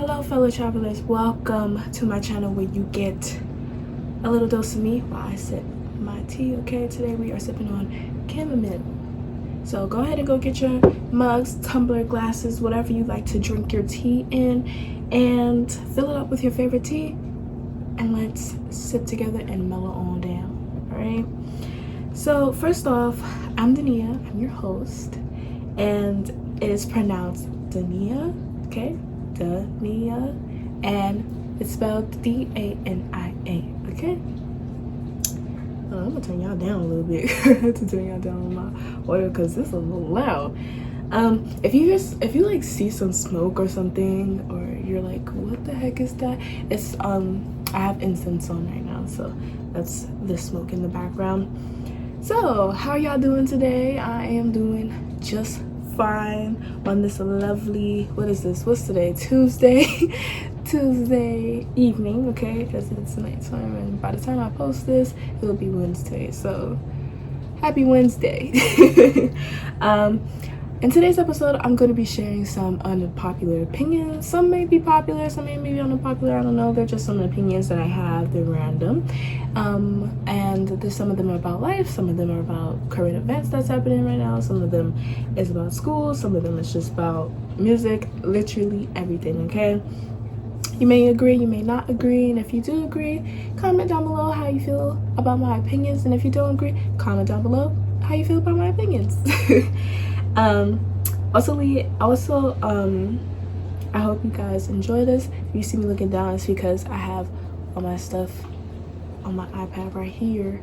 Hello fellow travelers, welcome to my channel where you get a little dose of me while I sip my tea. Okay, today we are sipping on chamomile. So go ahead and go get your mugs, tumbler, glasses, whatever you like to drink your tea in, and fill it up with your favorite tea, and let's sip together and mellow on down. All right, so first off, I'm Dania, I'm your host, and it is pronounced Dania, okay? Dania, and it's spelled D-A-N-I-A, okay? I'm gonna turn y'all down a little bit. I have to turn y'all down on my audio because this is a little loud. If you like see some smoke or something, or you're like, what the heck is that? It's I have incense on right now, so that's the smoke in the background. So how y'all doing today? I am doing just fine on this lovely, what's today, Tuesday evening, okay, because it's nighttime, and by the time I post this it'll be Wednesday, so happy Wednesday. In today's episode, I'm going to be sharing some unpopular opinions. Some may be popular, some may be unpopular, I don't know. They're just some opinions that I have. They're random. And some of them are about life, some of them are about current events that's happening right now, some of them is about school, some of them is just about music, literally everything, okay? You may agree, you may not agree, and if you do agree, comment down below how you feel about my opinions, and if you don't agree, comment down below how you feel about my opinions. I hope you guys enjoy this. If you see me looking down, it's because I have all my stuff on my iPad right here,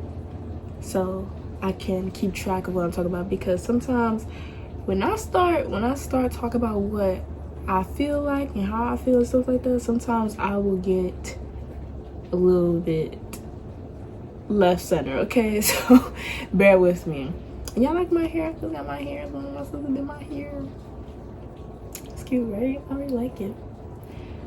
so I can keep track of what I'm talking about, because sometimes when I start talking about what I feel like and how I feel and stuff like that, sometimes I will get a little bit left center, okay? So bear with me. Y'all like my hair? I just got my hair. One of my sisters did my hair. It's cute, right? I really like it.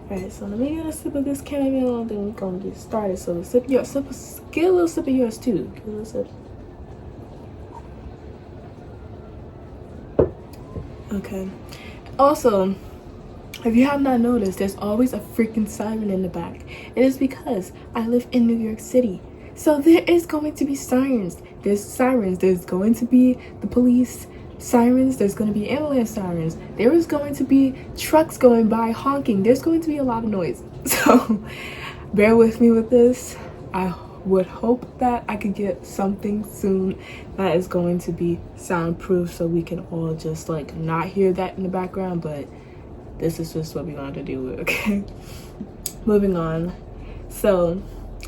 Alright, so let me get a sip of this chamomile, and then we're gonna get started. So get a little sip of yours too. Get a little sip. Okay. Also, if you have not noticed, there's always a freaking siren in the back. It is because I live in New York City. So there is going to be sirens. There's sirens. There's going to be the police sirens. There's going to be ambulance sirens. There is going to be trucks going by honking. There's going to be a lot of noise. So bear with me with this. I would hope that I could get something soon that is going to be soundproof, so we can all just like not hear that in the background, but this is just what we're going to deal with, okay? Moving on. So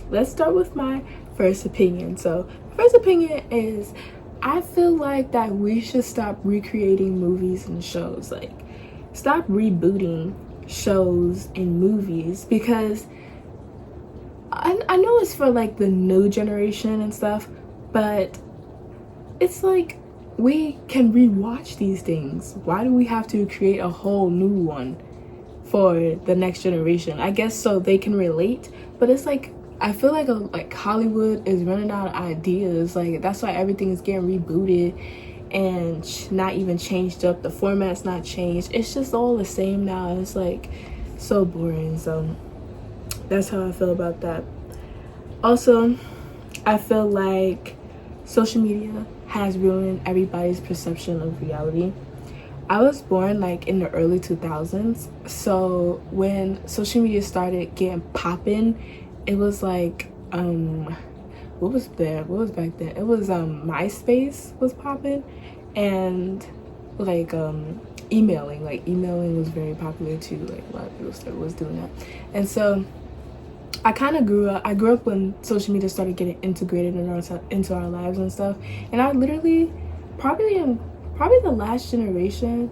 let's start with my first opinion. So first opinion is, I feel like that we should stop recreating movies and shows. Like, stop rebooting shows and movies, because I know it's for like the new generation and stuff, but it's like, we can rewatch these things. Why do we have to create a whole new one for the next generation? I guess so they can relate, but it's like, I feel like Hollywood is running out of ideas. Like, that's why everything is getting rebooted and not even changed up. The format's not changed. It's just all the same now. It's like so boring. So that's how I feel about that. Also, I feel like social media has ruined everybody's perception of reality. I was born like in the early 2000s, so when social media started getting popping, it was like what was back then? It was MySpace was popping, and like emailing was very popular too. Like, a lot of people was doing that. And so I grew up when social media started getting integrated into our lives and stuff, and I literally probably the last generation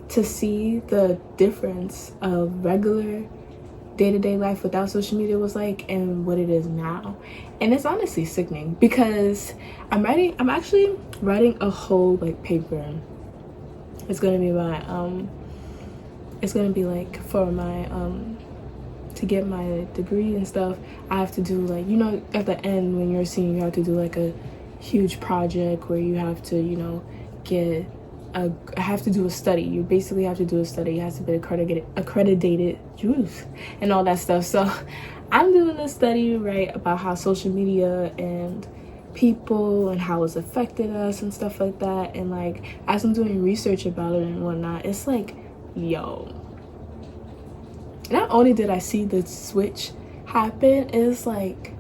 to see the difference of regular day-to-day life without social media was like, and what it is now. And it's honestly sickening, because I'm actually writing a whole like paper. It's gonna be like for my to get my degree and stuff. I have to do like, you know, at the end when you're a senior, you have to do like a huge project where you have to, you know, get I have to do a study. You basically have to do a study. It has to be accredited juice and all that stuff. So I'm doing a study, right, about how social media and people and how it's affected us and stuff like that. And like, as I'm doing research about it and whatnot, it's like, yo, not only did I see the switch happen, it's like,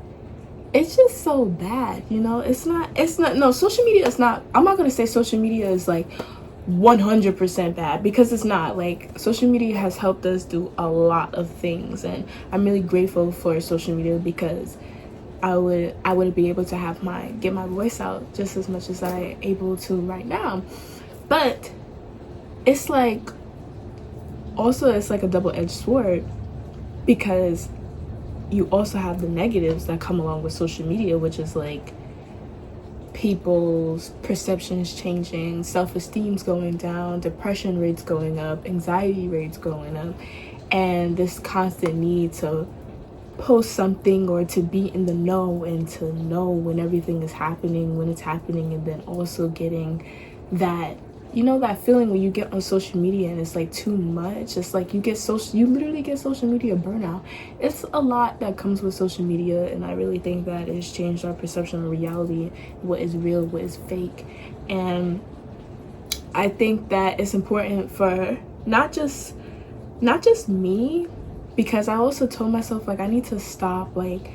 it's just so bad, you know. It's not no, social media is not, I'm not gonna say social media is like 100% bad, because it's not. Like, social media has helped us do a lot of things, and I'm really grateful for social media, because I wouldn't be able to get my voice out just as much as I'm able to right now. But it's like, also it's like a double-edged sword, because you also have the negatives that come along with social media, which is like people's perceptions changing, self-esteem's going down, depression rates going up, anxiety rates going up, and this constant need to post something or to be in the know and to know when everything is happening, when it's happening, and then also getting that, you know, that feeling when you get on social media and it's like too much. It's like you literally get social media burnout. It's a lot that comes with social media, and I really think that it's changed our perception of reality, what is real, what is fake. And I think that it's important for not just me, because I also told myself, like, I need to stop being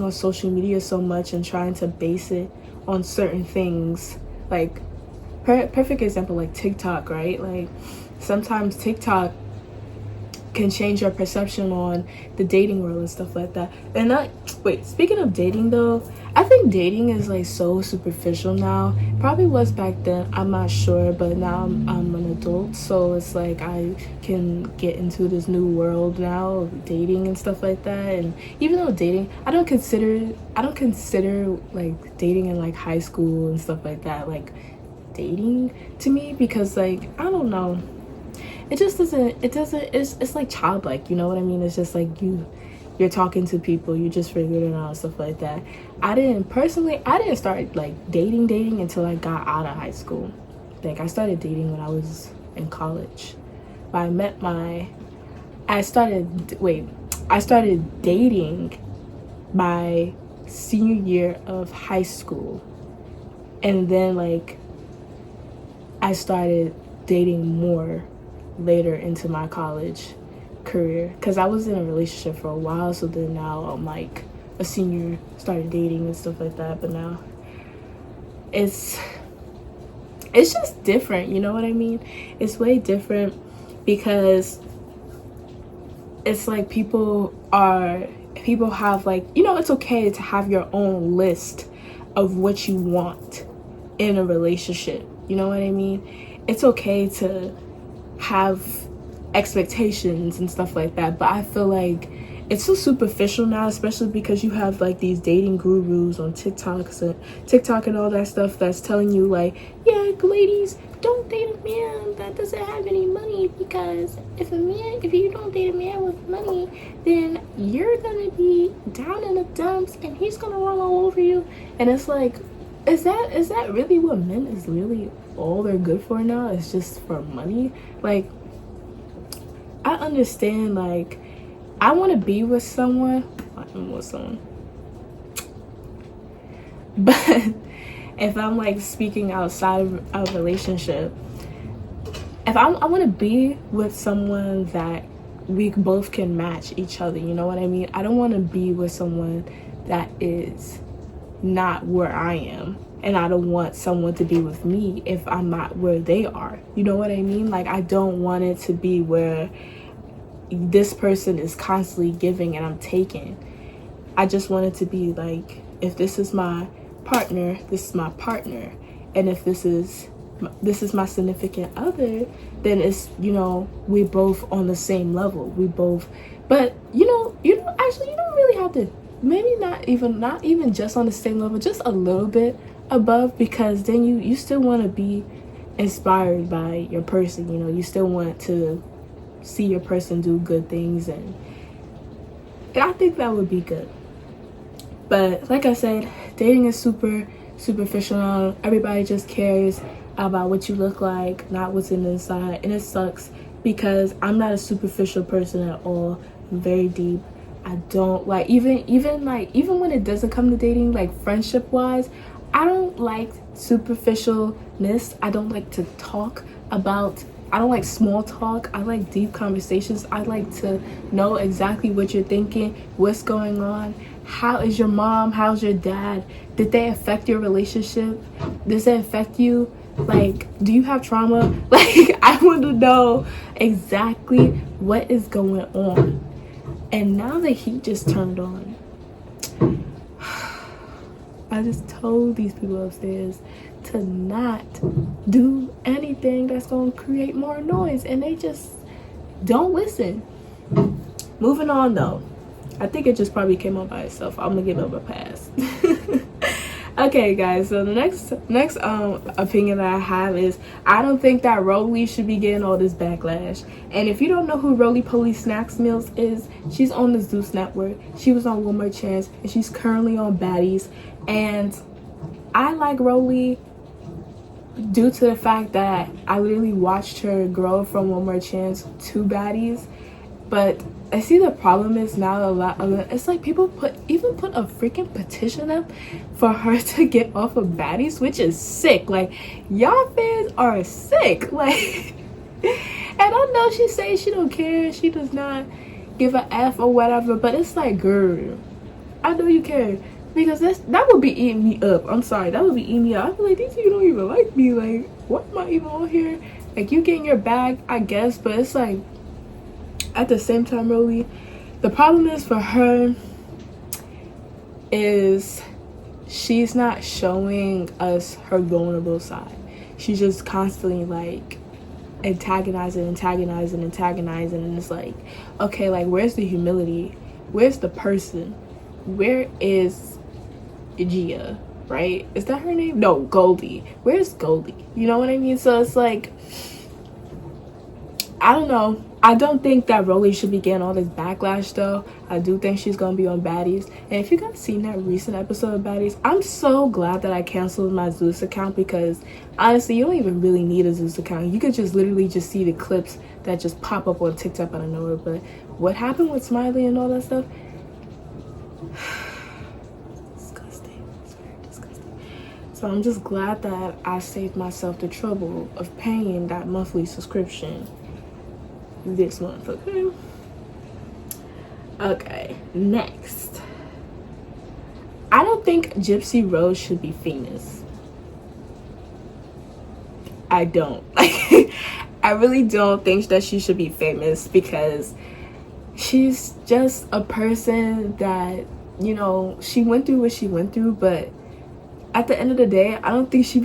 on social media so much and trying to base it on certain things. Like, perfect example, like TikTok, right? Like, sometimes TikTok can change your perception on the dating world and stuff like that. And speaking of dating though, I think dating is like so superficial now. Probably was back then, I'm not sure, but now I'm an adult, so it's like I can get into this new world now of dating and stuff like that. And even though dating, I don't consider like dating in like high school and stuff like that like dating to me, because like, I don't know, it's like childlike, you know what I mean? It's just like you're talking to people, you just figuring it out and stuff like that. I didn't start like dating until I got out of high school. Like, I started dating when I was in college. But I started dating my senior year of high school. And then like, I started dating more later into my college career, because I was in a relationship for a while. So then now I'm like a senior, started dating and stuff like that. But now it's just different, you know what I mean? It's way different, because it's like people have like, you know, it's okay to have your own list of what you want in a relationship, you know what I mean? It's okay to have expectations and stuff like that, but I feel like it's so superficial now, especially because you have like these dating gurus on TikTok and all that stuff that's telling you like, yeah, ladies, don't date a man that doesn't have any money, because if you don't date a man with money, then you're gonna be down in the dumps and he's gonna run all over you. And it's like, is that really what men is really all they're good for now? It's just for money? Like, I understand, like, I want to be with someone, but if I'm like speaking outside of a relationship, if I want to be with someone that we both can match each other, you know what I mean? I don't want to be with someone that is not where I am, and I don't want someone to be with me if I'm not where they are, you know what I mean? Like, I don't want it to be where this person is constantly giving and I'm taking. I just want it to be like, if this is my partner, this is my partner, and if this is my significant other, then it's, you know, we both on the same level. We both, but you know, actually, you don't really have to, maybe not even just on the same level, just a little bit above, because then you still want to be inspired by your person, you know, you still want to see your person do good things, and I think that would be good. But like I said, dating is super superficial. Everybody just cares about what you look like, not what's in the inside. And it sucks because I'm not a superficial person at all. I'm very deep. I don't like, even when it doesn't come to dating, like friendship wise, I don't like superficialness. I don't like to talk about, I don't like small talk. I like deep conversations. I like to know exactly what you're thinking, what's going on. How is your mom? How's your dad? Did they affect your relationship? Does it affect you? Like, do you have trauma? Like, I want to know exactly what is going on. And now the heat just turned on. I just told these people upstairs to not do anything that's going to create more noise, and they just don't listen. Moving on though. I think it just probably came on by itself. I'm gonna give it a pass. Okay, guys, so the next opinion that I have is I don't think that Rolly should be getting all this backlash. And if you don't know who Roly Poly Snacks Meals is, she's on the Zeus Network. She was on One More Chance, and she's currently on Baddies. And I like Roly due to the fact that I literally watched her grow from One More Chance to Baddies. But I see the problem is now a lot of it's like people put a freaking petition up for her to get off of Baddies, which is sick. Like, y'all fans are sick. Like, and I know she says she don't care, she does not give a F or whatever, but it's like, girl, I know you care, because that would be eating me up. I'm sorry, that would be eating me up. I'd be like, these people don't even like me. Like, what am I even on here? Like, you getting your bag, I guess, but it's like, at the same time, Roly, the problem is for her is she's not showing us her vulnerable side. She's just constantly like antagonizing, and it's like, okay, like, where's the humility? Where's the person? Where is Gia, right? Is that her name? No, Goldie. Where's Goldie? You know what I mean? So it's like, I don't know. I don't think that Roly should be getting all this backlash though. I do think she's gonna be on Baddies. And if you guys seen that recent episode of Baddies, I'm so glad that I canceled my Zeus account, because honestly, you don't even really need a Zeus account. You could just literally just see the clips that just pop up on TikTok out of nowhere. But what happened with Smiley and all that stuff, disgusting. It's very disgusting. So I'm just glad that I saved myself the trouble of paying that monthly subscription this month. Okay, next, I don't think Gypsy Rose should be famous. I don't. Like, I really don't think that she should be famous, because she's just a person that, you know, she went through what she went through, but at the end of the day, I don't think she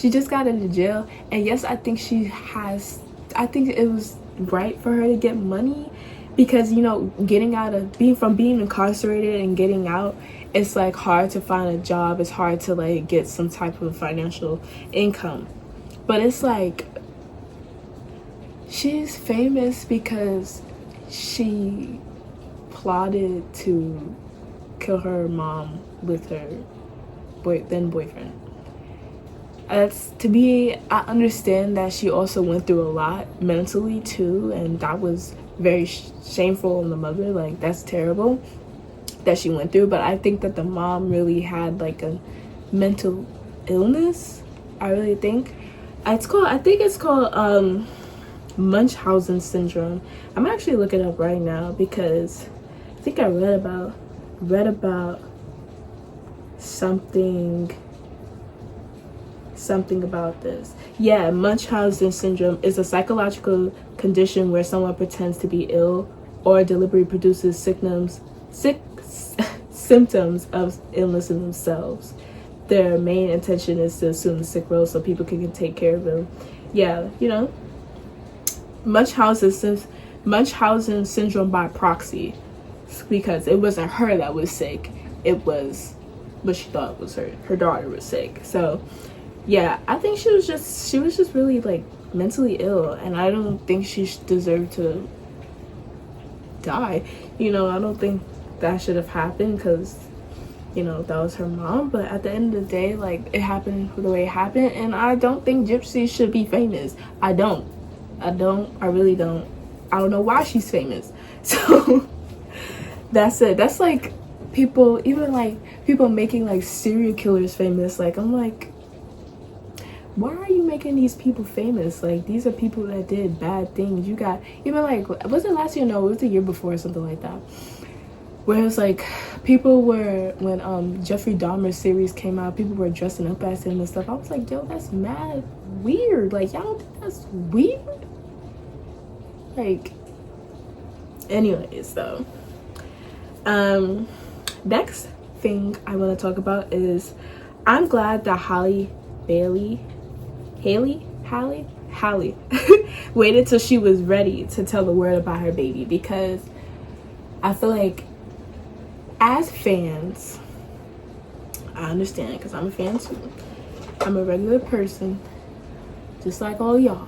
just got into jail, and yes, I think it was right for her to get money, because, you know, getting out of being incarcerated and getting out, it's like hard to find a job. It's hard to like get some type of financial income. But it's like, she's famous because she plotted to kill her mom with her then boyfriend. To me, I understand that she also went through a lot mentally too, and that was very shameful on the mother. Like, that's terrible that she went through, but I think that the mom really had like a mental illness. I really think I think it's called Munchausen syndrome. I'm actually looking it up right now, because I think I read about something about this. Yeah, Munchausen syndrome is a psychological condition where someone pretends to be ill or deliberately produces symptoms of illness in themselves. Their main intention is to assume the sick role so people can take care of them. Yeah, you know, Munchausen syndrome by proxy, because it wasn't her that was sick. It was what she thought was her daughter was sick. So yeah, I think she was just really like mentally ill, and I don't think she deserved to die. You know, I don't think that should have happened, because you know, that was her mom. But at the end of the day, like, it happened the way it happened, and I don't think Gypsy should be famous. I really don't. I don't know why she's famous. So that's it. That's like people, even like people making like serial killers famous. Like, I'm like, why are you making these people famous? Like, these are people that did bad things. You got, even like, was it last year? No, it was the year before or something like that. Where it was like, people were, when Jeffrey Dahmer's series came out, people were dressing up as him and stuff. I was like, yo, that's mad weird. Like, y'all don't think that's weird? Like, anyways, though. Next thing I want to talk about is, I'm glad that Halle waited till she was ready to tell the world about her baby, because I feel like as fans, I understand, because I'm a fan too. I'm a regular person, just like all y'all.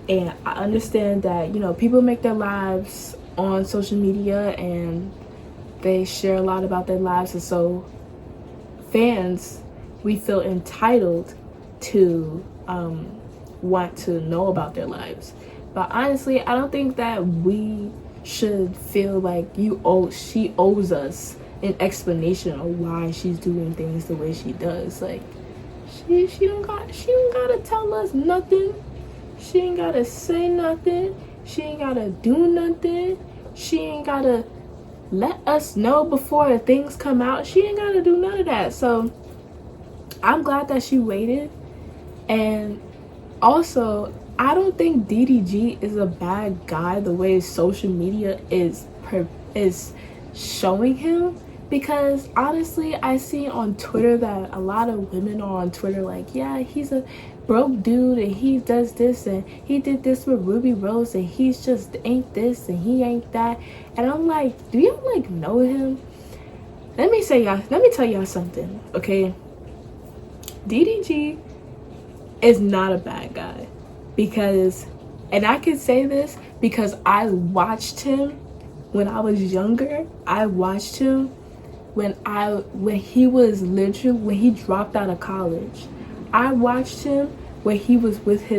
And I understand that, you know, people make their lives on social media and they share a lot about their lives. And so fans, we feel entitled to want to know about their lives. But honestly, I don't think that we should feel like she owes us an explanation of why she's doing things the way she does. Like, she don't gotta tell us nothing. She ain't gotta say nothing. She ain't gotta do nothing. She ain't gotta let us know before things come out. She ain't gotta do none of that. So I'm glad that she waited. And also, I don't think DDG is a bad guy the way social media is showing him. Because honestly, I see on Twitter that a lot of women are on Twitter like, yeah, he's a broke dude and he does this and he did this with Ruby Rose and he's just ain't this and he ain't that. And I'm like, do you like know him? Let me tell y'all something, okay? DDG is not a bad guy, because, and I can say this because I watched him when I was younger. I watched him when he dropped out of college. I watched him when he was with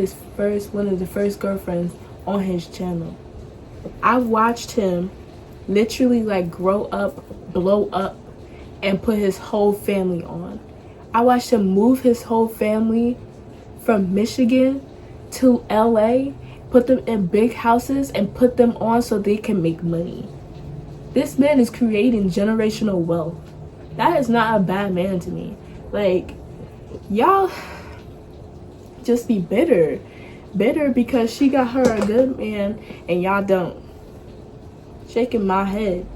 one of the first girlfriends on his channel. I watched him literally like grow up, blow up, and put his whole family on. I watched him move his whole family from Michigan to LA, put them in big houses and put them on so they can make money. This man is creating generational wealth. That is not a bad man to me. Like, y'all just be bitter because she got her a good man and y'all don't. Shaking my head.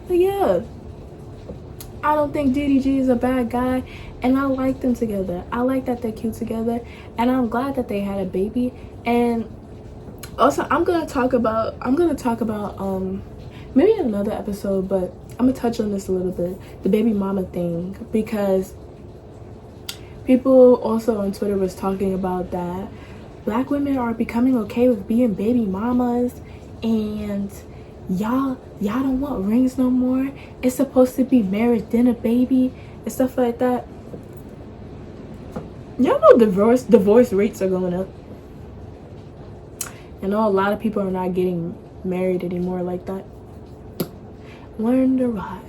But yeah, I don't think DDG is a bad guy, and I like them together. I like that they're cute together, and I'm glad that they had a baby. And also, I'm gonna talk about maybe in another episode, but I'm gonna touch on this a little bit, the baby mama thing, because people also on Twitter was talking about that Black women are becoming okay with being baby mamas, and y'all don't want rings no more. It's supposed to be marriage then a baby and stuff like that. Y'all know divorce rates are going up. I know a lot of people are not getting married anymore like that. I wonder why.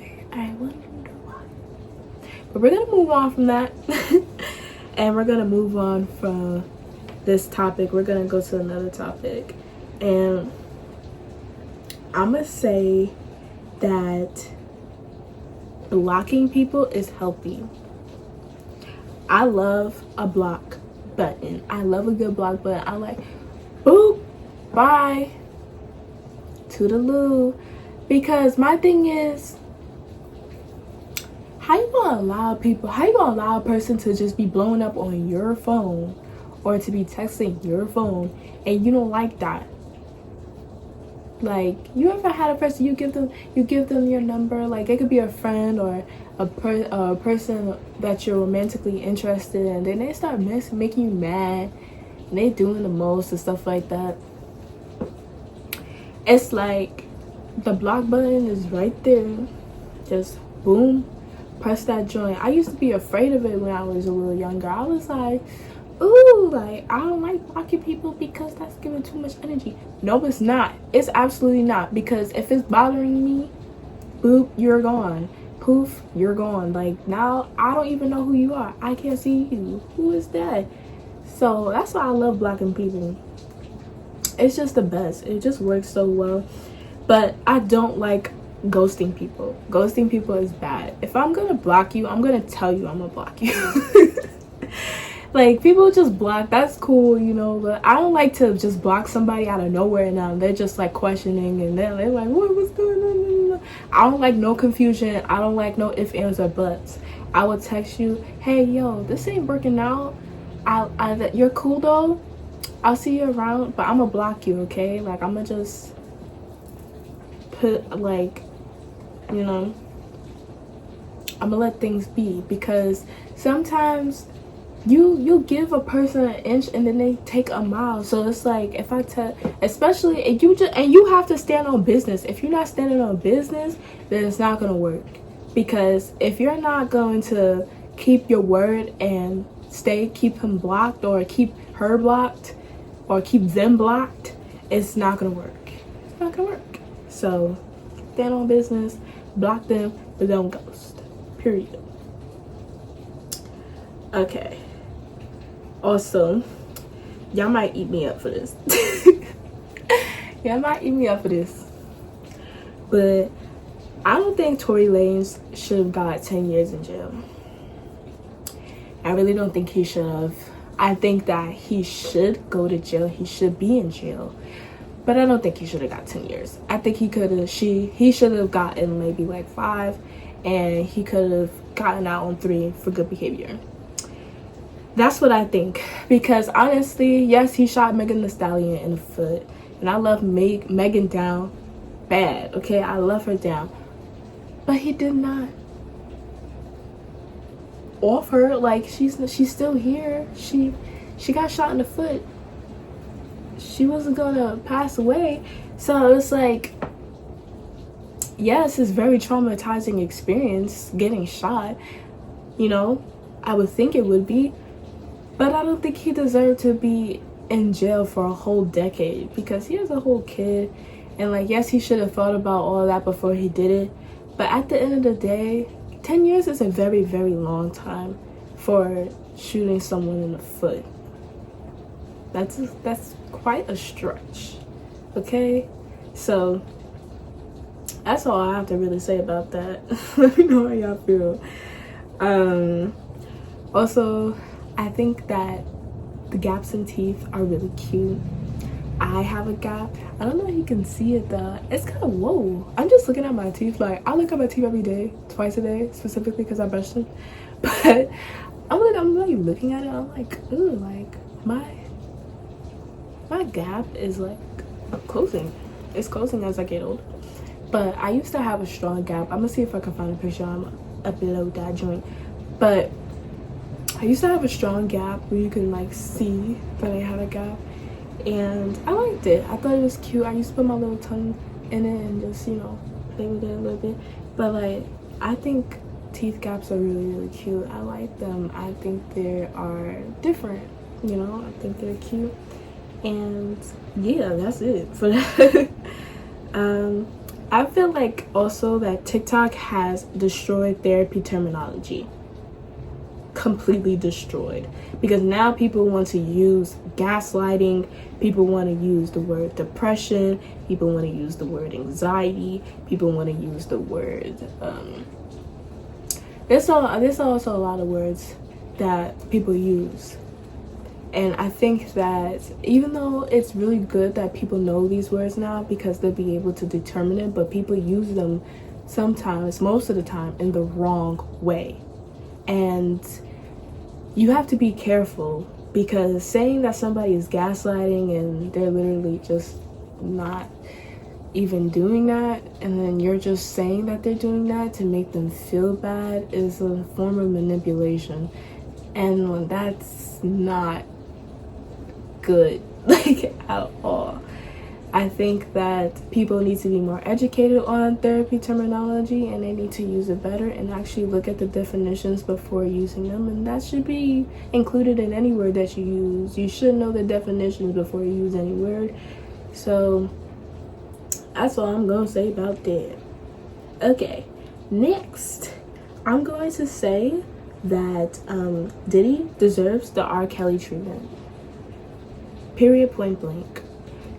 But we're gonna move on from that. And we're gonna move on from this topic. We're gonna go to another topic. And I'm gonna say that blocking people is healthy. I love a block button. I love a good block button. I like, boop, bye, toodaloo. Because my thing is, how you gonna allow a person to just be blowing up on your phone or to be texting your phone and you don't like that? Like, you ever had a person, you give them your number, like it could be a friend or a person that you're romantically interested in, then they start making you mad and they doing the most and stuff like that. It's like the block button is right there. Just boom, press that joint. I used to be afraid of it when I was a little younger. I was like, ooh, like, I don't like blocking people because that's giving too much energy. No, it's not. It's absolutely not. Because if it's bothering me, boop, you're gone. Poof, you're gone. Like, now I don't even know who you are. I can't see you. Who is that? So that's why I love blocking people. It's just the best. It just works so well. But I don't like ghosting people. Ghosting people is bad. If I'm gonna block you, I'm gonna tell you I'm gonna block you. Like, people just block, that's cool, you know, but I don't like to just block somebody out of nowhere and they're just like questioning and they're like, what's going on? I don't like no confusion. I don't like no ifs, ands, or buts. I will text you, hey, yo, this ain't working out. You're cool though. I'll see you around, but I'm gonna block you, okay? Like, I'm gonna just put, like, you know, I'm gonna let things be, because sometimes you give a person an inch and then they take a mile. So it's like, if I tell, especially if you have to stand on business. If you're not standing on business, then it's not gonna work. Because if you're not going to keep your word and keep him blocked, or keep her blocked, or keep them blocked, it's not gonna work. It's not gonna work. So stand on business, block them, but don't ghost. Period. Okay. Also, y'all might eat me up for this. Y'all might eat me up for this. But I don't think Tory Lanez should have got 10 years in jail. I really don't think he should have. I think that he should go to jail. He should be in jail. But I don't think he should have got 10 years. I think he should have gotten maybe like 5, and he could have gotten out on 3 for good behavior. That's what I think. Because honestly, yes, he shot Megan Thee Stallion in the foot. And I love Megan down bad, okay? I love her down. But he did not off her. Like, she's still here. She got shot in the foot. She wasn't gonna pass away. So it's like, yes, it's very traumatizing experience getting shot. You know, I would think it would be. But I don't think he deserved to be in jail for a whole decade, because he has a whole kid. And like, yes, he should have thought about all that before he did it. But at the end of the day, 10 years is a very, very long time for shooting someone in the foot. That's quite a stretch. Okay? So that's all I have to really say about that. Let me know how y'all feel. Also, I think that the gaps in teeth are really cute. I have a gap. I don't know if you can see it though. It's kind of whoa. I'm just looking at my teeth. Like, I look at my teeth every day, twice a day, specifically because I brush them. But I'm like looking at it. I'm like, ooh, like my gap is like closing. It's closing as I get older. But I used to have a strong gap. I'm gonna see if I can find a picture. I'm gonna upload that joint. But I used to have a strong gap where you can like see that I had a gap, and I liked it. I thought it was cute. I used to put my little tongue in it and just, you know, play with it a little bit. But like, I think teeth gaps are really, really cute. I like them. I think they are different, you know. I think they're cute. And yeah, that's it for that. I feel like also that TikTok has destroyed therapy terminology. Completely destroyed, because now people want to use gaslighting, people want to use the word depression, people want to use the word anxiety, people want to use the word there's also a lot of words that people use. And I think that even though it's really good that people know these words now, because they'll be able to determine it, but people use them sometimes, most of the time, in the wrong way. And you have to be careful, because saying that somebody is gaslighting and they're literally just not even doing that, and then you're just saying that they're doing that to make them feel bad, is a form of manipulation. And that's not good, like, at all. I think that people need to be more educated on therapy terminology, and they need to use it better and actually look at the definitions before using them. And that should be included in any word that you use. You should know the definitions before you use any word. So that's all I'm going to say about that. Okay, next, I'm going to say that Diddy deserves the R. Kelly treatment. Period, point blank.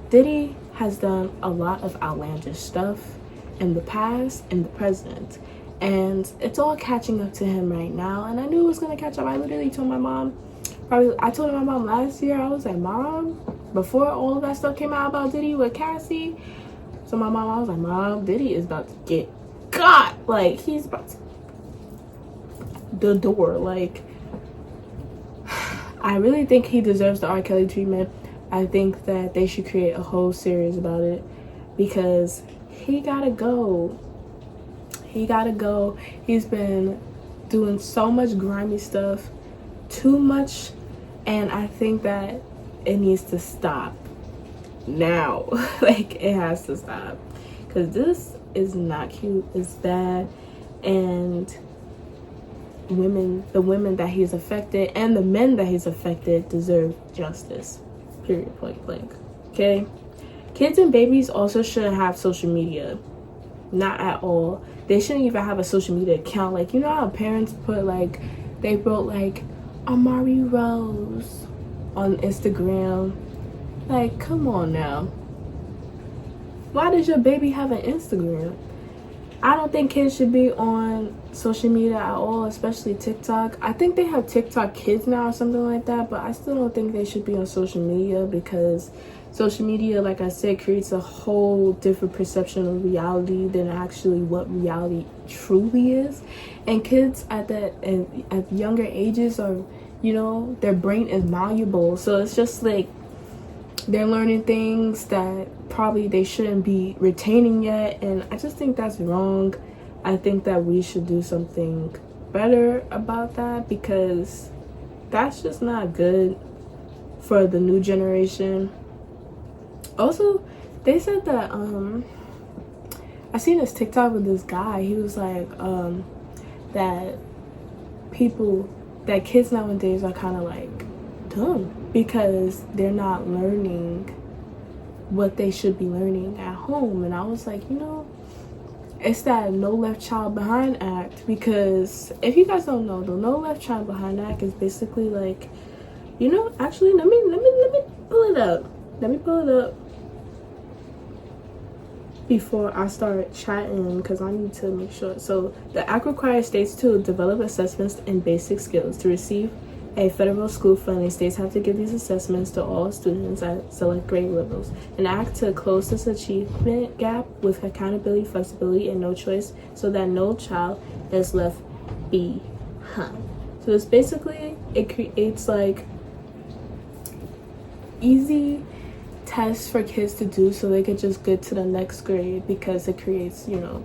Diddy has done a lot of outlandish stuff in the past and the present, and it's all catching up to him right now. And I knew it was going to catch up. I literally told my mom, I told my mom last year, I was like, Mom, before all of that stuff came out about Diddy with Cassie, so my mom, I was like, Mom, Diddy is about to get got. Like, he's about to the door. Like, I really think he deserves the R. Kelly treatment. I think that they should create a whole series about it, because he gotta go. He gotta go. He's been doing so much grimy stuff, too much, and I think that it needs to stop now. Like, it has to stop, because this is not cute. It's bad, and the women that he's affected and the men that he's affected deserve justice. Period, point blank. Okay? Kids and babies also shouldn't have social media. Not at all. They shouldn't even have a social media account. Like, you know how parents put, like, they wrote, like, Amari Rose on Instagram. Like, come on now. Why does your baby have an Instagram? I don't think kids should be on social media at all, especially TikTok. I think they have TikTok kids now or something like that, but I still don't think they should be on social media, because social media, like I said, creates a whole different perception of reality than actually what reality truly is. And kids at younger ages are, you know, their brain is malleable, so it's just like they're learning things that probably they shouldn't be retaining yet, and I just think that's wrong. I think that we should do something better about that, because that's just not good for the new generation. Also, they said that I seen this TikTok with this guy. He was like that kids nowadays are kind of like dumb, because they're not learning what they should be learning at home. And I was like, you know, it's that no left child behind act, because if you guys don't know, the no left child behind act is basically like, you know, actually let me pull it up. Let me pull it up before I start chatting, because I need to make sure. So the act requires states to develop assessments in basic skills. To receive a federal school funding, states have to give these assessments to all students at select grade levels. An act to close this achievement gap with accountability, flexibility, and no choice, so that no child is left behind. So it's basically, it creates like easy tests for kids to do, so they could just get to the next grade, because it creates, you know,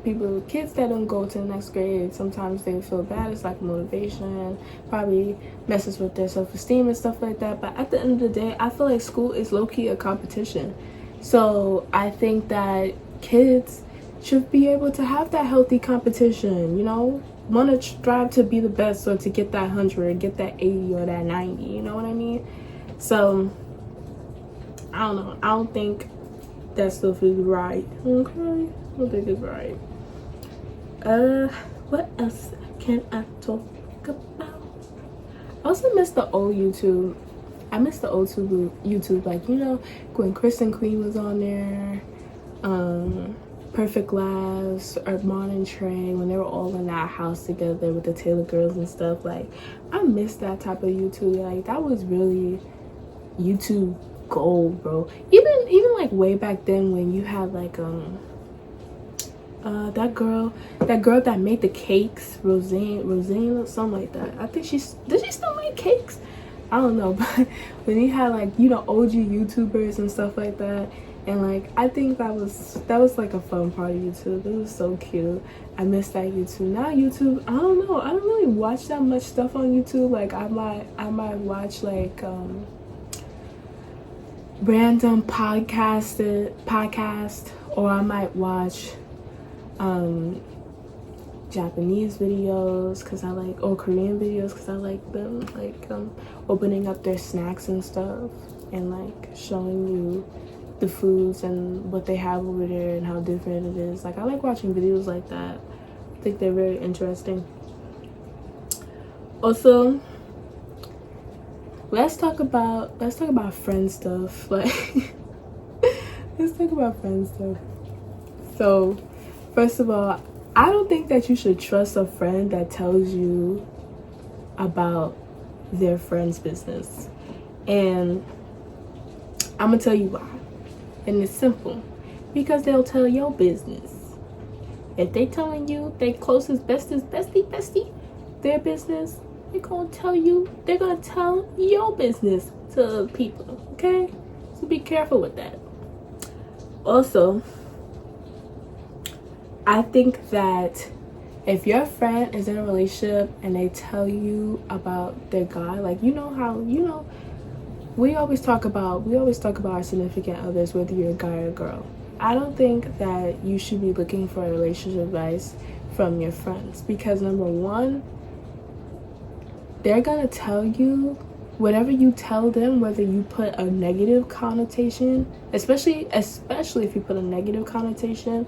kids that don't go to the next grade, sometimes they feel bad. It's like motivation, probably messes with their self-esteem and stuff like that. But at the end of the day, I feel like school is low-key a competition. So I think that kids should be able to have that healthy competition, you know, want to strive to be the best, or to get that 100, get that 80 or that 90, you know what I mean? So I don't know. I don't think that stuff is right. Okay? I don't think it's right. What else can I talk about? I also miss the old YouTube. I miss the old YouTube, like, you know, when Kristen Queen was on there, Perfect Laughs, Armand and Trey, when they were all in that house together with the Taylor girls and stuff. Like, I miss that type of YouTube. Like, that was really YouTube gold, bro. Even like way back then, when you had like that girl that made the cakes, Rosine, something like that. I think did she still make cakes? I don't know. But when you had, like, you know, OG YouTubers and stuff like that, and like, I think that was like a fun part of YouTube. It was so cute. I miss that YouTube. Now YouTube, I don't know, I don't really watch that much stuff on YouTube. Like, I might watch like random podcast, or I might watch Japanese videos because I like, or Korean videos because I like them, like opening up their snacks and stuff and like showing you the foods and what they have over there and how different it is. Like, I like watching videos like that. I think they're very interesting. Also, let's talk about friend stuff. Like, let's talk about friend stuff. So, first of all, I don't think that you should trust a friend that tells you about their friend's business. And I'm gonna tell you why. And it's simple. Because they'll tell your business. If they telling you their closest, bestest, bestie, their business, they're gonna tell your business to other people, okay? So be careful with that. Also, I think that if your friend is in a relationship and they tell you about their guy, like, we always talk about our significant others, whether you're a guy or a girl. I don't think that you should be looking for relationship advice from your friends, because number one, they're gonna tell you whatever you tell them, whether you put a negative connotation, especially if you put a negative connotation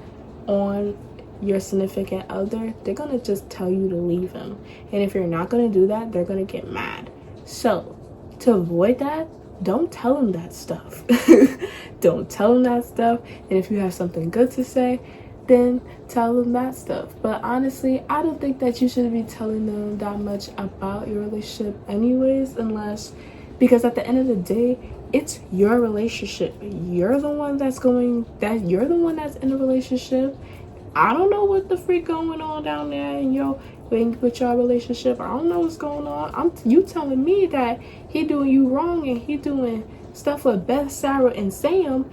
on your significant other, they're gonna just tell you to leave him. And if you're not gonna do that, they're gonna get mad. So to avoid that, don't tell them that stuff. Don't tell them that stuff. And if you have something good to say, then tell them that stuff. But honestly, I don't think that you should be telling them that much about your relationship anyways, because at the end of the day, it's your relationship. You're the one that's in a relationship. I don't know what the freak going on down there with your relationship. I don't know what's going on. You telling me that he doing you wrong and he doing stuff with Beth, Sarah, and Sam,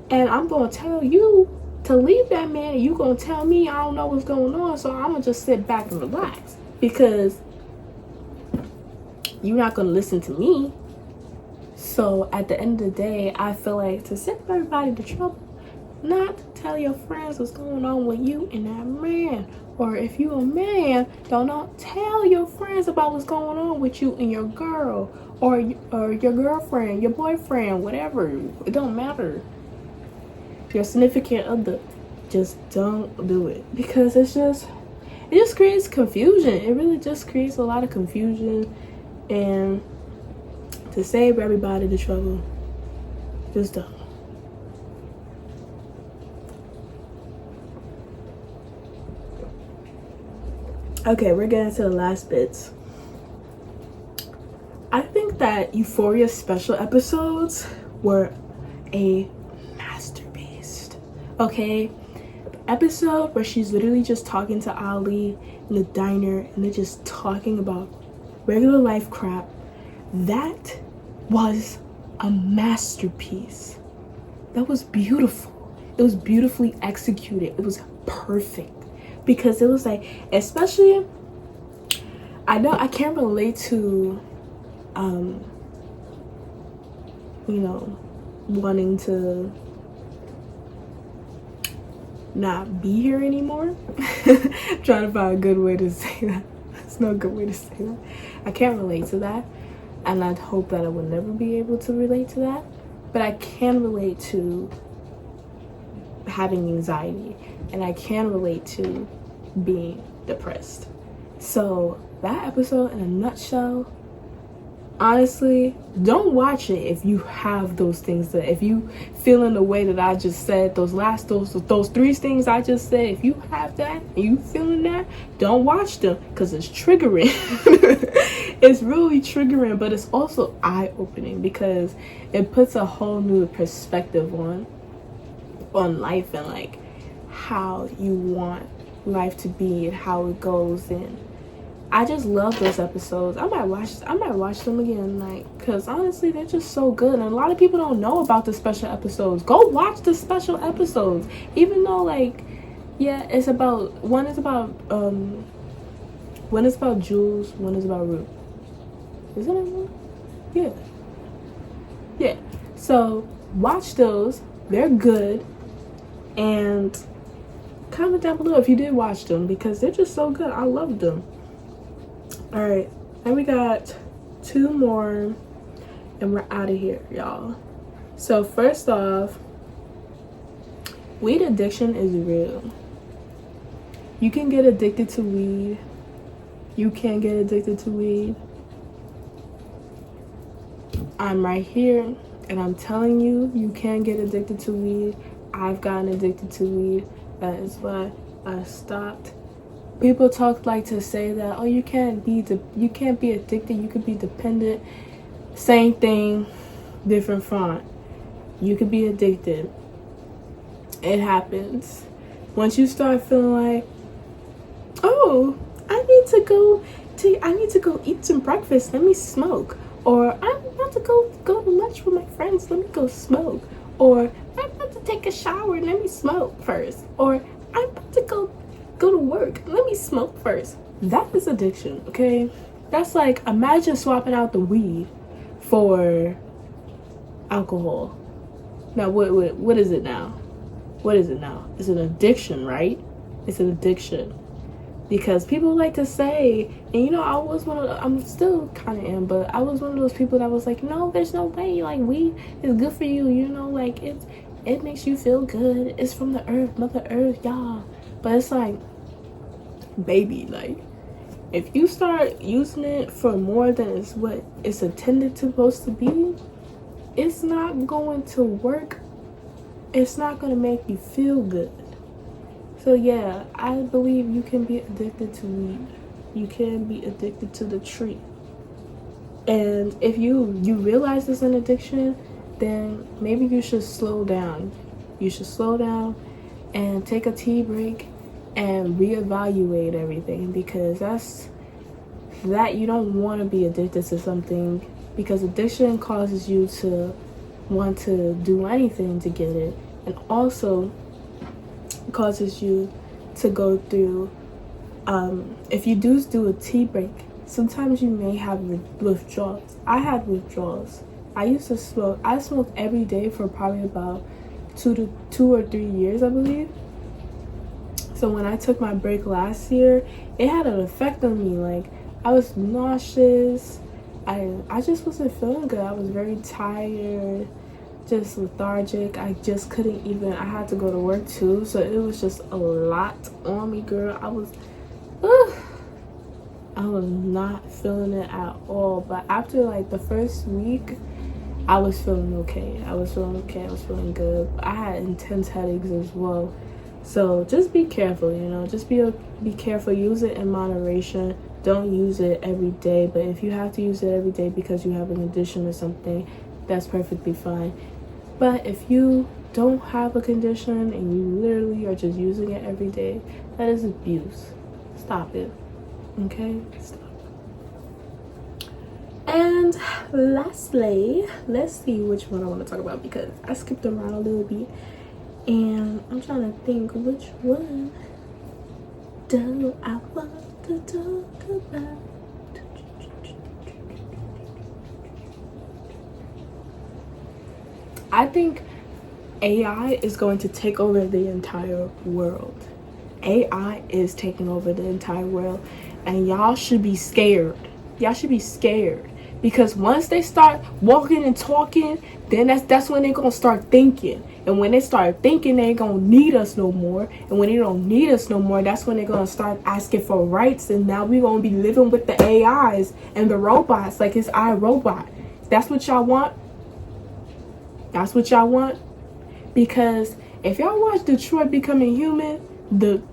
and I'm gonna tell you to leave that man, and you gonna tell me I don't know what's going on, so I'm gonna just sit back and relax because you're not gonna listen to me. So at the end of the day, I feel like to save everybody to trouble, not to tell your friends what's going on with you and that man. Or if you a man, don't tell your friends about what's going on with you and your girl, or your girlfriend, your boyfriend, whatever. It don't matter. Your significant other, just don't do it, because it just creates confusion. It really just creates a lot of confusion, and to save everybody the trouble, just don't. Okay, we're getting to the last bits. I think that Euphoria's special episodes were a masterpiece. Okay? The episode where she's literally just talking to Ali in the diner and they're just talking about regular life crap. That was a masterpiece. That was beautiful. It was beautifully executed. It was perfect. Because it was like, especially, I know I can't relate to, wanting to not be here anymore. Trying to find a good way to say that. There's no good way to say that. I can't relate to that. And I hope that I will never be able to relate to that. But I can relate to having anxiety. And I can relate to being depressed. So that episode in a nutshell, honestly, don't watch it if you have those things, if you feel in the way that I just said, those three things I just said. If you have that and you feeling that, don't watch them, because it's triggering. It's really triggering, but it's also eye-opening because it puts a whole new perspective on life and like how you want life to be and how it goes. And I just love those episodes. I might watch them again, like, because honestly they're just so good. And a lot of people don't know about the special episodes. Go watch the special episodes, even though, like, yeah, one is about Jules, one is about Ruth. Isn't it Ruth? Yeah. So watch those. They're good. And comment down below if you did watch them, because they're just so good. I love them. All right, and we got 2 more and we're out of here, y'all. So first off, weed addiction is real. You can get addicted to weed. You can get addicted to weed. I'm right here and I'm telling you, you can get addicted to weed. I've gotten addicted to weed. That is why I stopped. People like to say that, oh, you can't be addicted, you could be dependent. Same thing, different font. You could be addicted. It happens. Once you start feeling like, oh, I need to go eat some breakfast, let me smoke. Or I'm about to go to lunch with my friends, let me go smoke. Or I'm about to take a shower, let me smoke first. Or I'm about to go to work, let me smoke first. That is addiction, okay? That's like, imagine swapping out the weed for alcohol. Now what is it now? What is it now? It's an addiction, right? It's an addiction. Because people like to say, and you know, I'm still kind of am, but I was one of those people that was like, no, there's no way, like, weed is good for you, you know, like, it makes you feel good, it's from the earth, Mother Earth, y'all. But it's like, baby, like, if you start using it for more than it's what it's intended to supposed to be, it's not going to work. It's not going to make you feel good. So yeah, I believe you can be addicted to weed. You can be addicted to the tree. And if you realize it's an addiction, then maybe you should slow down. You should slow down and take a tea break and reevaluate everything, because that you don't want to be addicted to something, because addiction causes you to want to do anything to get it, and also causes you to go through, if you do a tea break, sometimes you may have withdrawals. I had withdrawals. I smoked every day for probably about 2 or 3 years, I believe. So when I took my break last year, it had an effect on me. Like, I was nauseous. I just wasn't feeling good. I was very tired, just lethargic. I just couldn't even, I had to go to work too. So it was just a lot on me, girl. I was not feeling it at all. But after like the first week, I was feeling okay. I was feeling good. I had intense headaches as well. So just be careful, you know, just be careful. Use it in moderation. Don't use it every day, but if you have to use it every day because you have an addiction or something, that's perfectly fine. But if you don't have a condition and you literally are just using it every day, that is abuse. Stop it. Okay? Stop. And lastly, let's see which one I want to talk about, because I skipped around a little bit and I'm trying to think which one do I want to talk about. I think AI is going to take over the entire world. AI is taking over the entire world, and y'all should be scared. Y'all should be scared, because once they start walking and talking, then that's when they're gonna start thinking. And when they start thinking, they ain't gonna need us no more. And when they don't need us no more, that's when they're gonna start asking for rights. And now we're gonna be living with the AIs and the robots, like it's iRobot. That's what y'all want? That's what y'all want? Because if y'all watch Detroit Becoming Human, the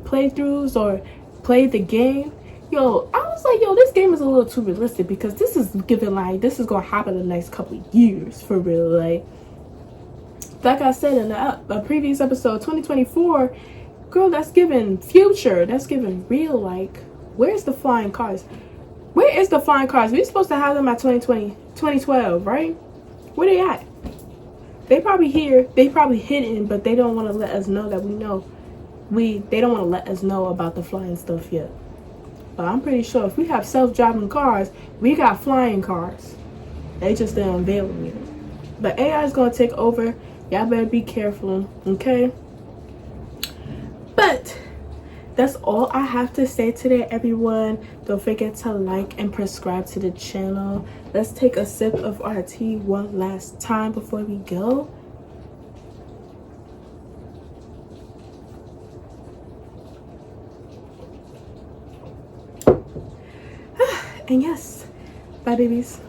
playthroughs or play the game, yo, I was like, yo, this game is a little too realistic, because this is giving like, this is gonna happen in the next couple of years, for real. Like I said in a previous episode, 2024, girl, that's giving future, that's giving real. Like, where's the flying cars? Where is the flying cars? We're supposed to have them at 2012, right? Where they at? They probably here, they probably hidden, but they don't want to let us know that we know. They don't want to let us know about the flying stuff yet. But I'm pretty sure if we have self-driving cars, we got flying cars. They just didn't unveil them yet. The AI is gonna take over. Y'all better be careful, okay? But that's all I have to say today, everyone. Don't forget to like and subscribe to the channel. Let's take a sip of our tea one last time before we go. And yes, bye babies.